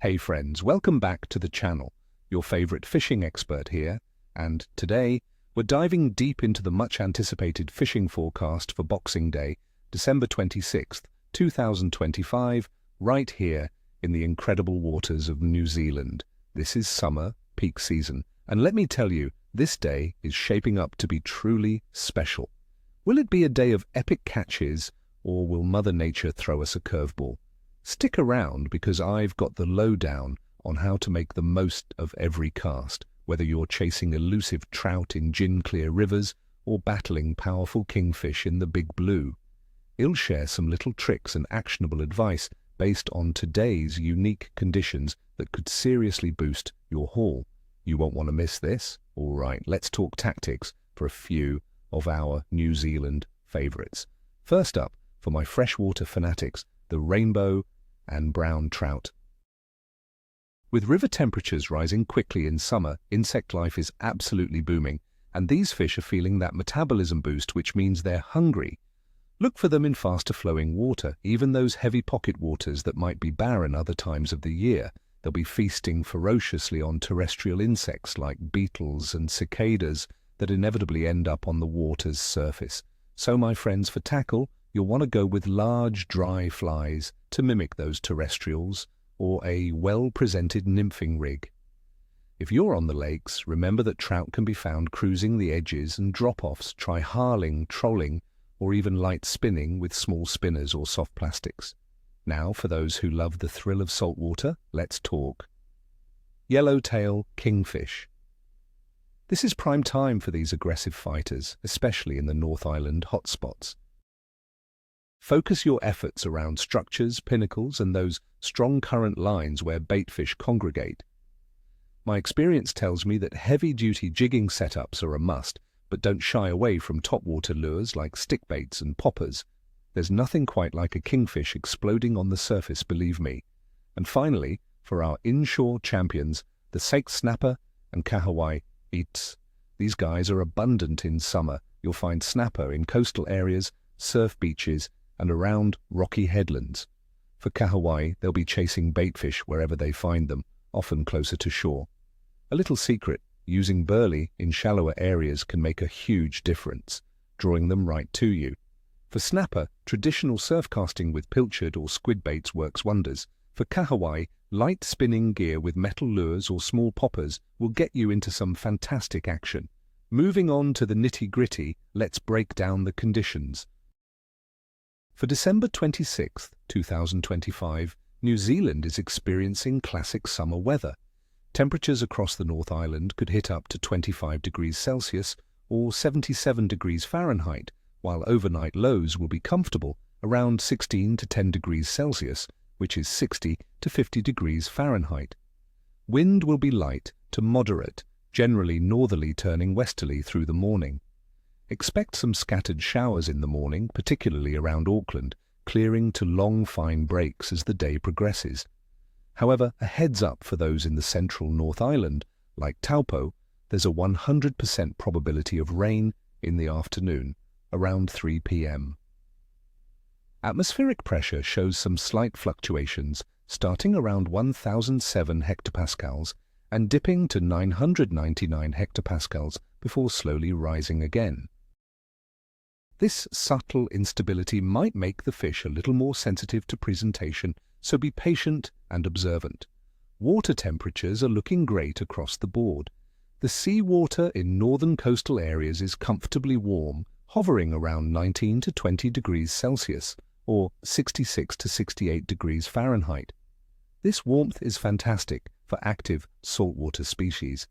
Hey friends, welcome back to the channel. Your favorite fishing expert here, and today we're diving deep into the much anticipated fishing forecast for Boxing Day, December 26th, 2025, right here in the incredible waters of New Zealand. This is summer, peak season, and let me tell you, this day is shaping up to be truly special. Will it be a day of epic catches, or will Mother Nature throw us a curveball? Stick around because I've got the lowdown on how to make the most of every cast, whether you're chasing elusive trout in gin-clear rivers or battling powerful kingfish in the big blue. I'll share some little tricks and actionable advice based on today's unique conditions that could seriously boost your haul. You won't want to miss this. All right, let's talk tactics for a few of our New Zealand favorites. First up, for my freshwater fanatics, the rainbow and brown trout. With river temperatures rising quickly in summer, insect life is absolutely booming, and these fish are feeling that metabolism boost, which means they're hungry. Look for them in faster flowing water, even those heavy pocket waters that might be barren other times of the year. They'll be feasting ferociously on terrestrial insects like beetles and cicadas that inevitably end up on the water's surface. So my friends, for tackle, you'll want to go with large, dry flies to mimic those terrestrials, or a well-presented nymphing rig. If you're on the lakes, remember that trout can be found cruising the edges and drop-offs. Try harling, trolling, or even light spinning with small spinners or soft plastics. Now, for those who love the thrill of saltwater, let's talk yellowtail kingfish. This is prime time for these aggressive fighters, especially in the North Island hotspots. Focus your efforts around structures, pinnacles, and those strong current lines where baitfish congregate. My experience tells me that heavy-duty jigging setups are a must, but don't shy away from topwater lures like stick baits and poppers. There's nothing quite like a kingfish exploding on the surface, believe me. And finally, for our inshore champions, the sake snapper and kahawai eats. These guys are abundant in summer. You'll find snapper in coastal areas, surf beaches, and around rocky headlands. For kahawai, they'll be chasing baitfish wherever they find them, often closer to shore. A little secret, using burley in shallower areas can make a huge difference, drawing them right to you. For snapper, traditional surf casting with pilchard or squid baits works wonders. For kahawai, light spinning gear with metal lures or small poppers will get you into some fantastic action. Moving on to the nitty-gritty, let's break down the conditions. For December 26, 2025, New Zealand is experiencing classic summer weather. Temperatures across the North Island could hit up to 25 degrees Celsius or 77 degrees Fahrenheit, while overnight lows will be comfortable around 16 to 10 degrees Celsius, which is 60 to 50 degrees Fahrenheit. Wind will be light to moderate, generally northerly turning westerly through the morning. Expect some scattered showers in the morning, particularly around Auckland, clearing to long fine breaks as the day progresses. However, a heads up for those in the central North Island, like Taupo, there's a 100% probability of rain in the afternoon, around 3 p.m. Atmospheric pressure shows some slight fluctuations, starting around 1007 hectopascals and dipping to 999 hectopascals before slowly rising again. This subtle instability might make the fish a little more sensitive to presentation, so be patient and observant. Water temperatures are looking great across the board. The seawater in northern coastal areas is comfortably warm, hovering around 19 to 20 degrees Celsius, or 66 to 68 degrees Fahrenheit. This warmth is fantastic for active saltwater species.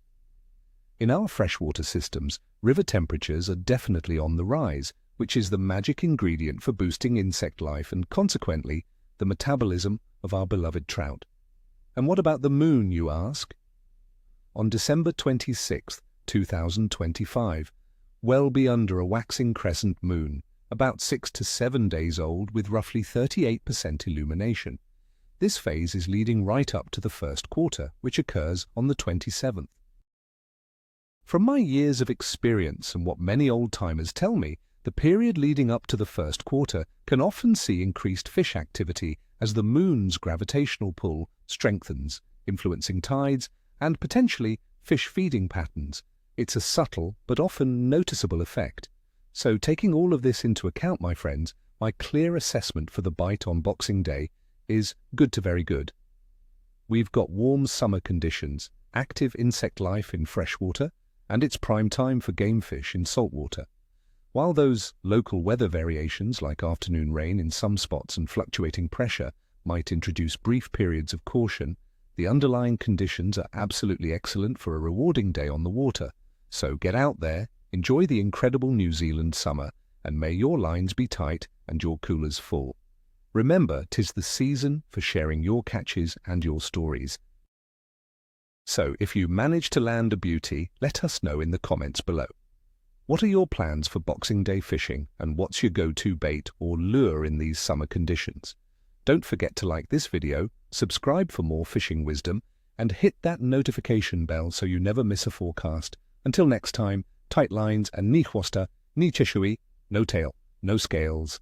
In our freshwater systems, river temperatures are definitely on the rise, which is the magic ingredient for boosting insect life and, consequently, the metabolism of our beloved trout. And what about the moon, you ask? On December 26, 2025, well be under a waxing crescent moon, about 6 to 7 days old with roughly 38% illumination. This phase is leading right up to the first quarter, which occurs on the 27th. From my years of experience and what many old-timers tell me, the period leading up to the first quarter can often see increased fish activity as the moon's gravitational pull strengthens, influencing tides and potentially fish feeding patterns. It's a subtle but often noticeable effect. So taking all of this into account, my friends, my clear assessment for the bite on Boxing Day is good to very good. We've got warm summer conditions, active insect life in freshwater, and it's prime time for game fish in saltwater. While those local weather variations like afternoon rain in some spots and fluctuating pressure might introduce brief periods of caution, the underlying conditions are absolutely excellent for a rewarding day on the water. So get out there, enjoy the incredible New Zealand summer, and may your lines be tight and your coolers full. Remember, 'tis the season for sharing your catches and your stories. So if you manage to land a beauty, let us know in the comments below. What are your plans for Boxing Day fishing, and what's your go-to bait or lure in these summer conditions? Don't forget to like this video, subscribe for more fishing wisdom, and hit that notification bell so you never miss a forecast. Until next time, tight lines and ni chwasta, ni chishui, no tail, no scales.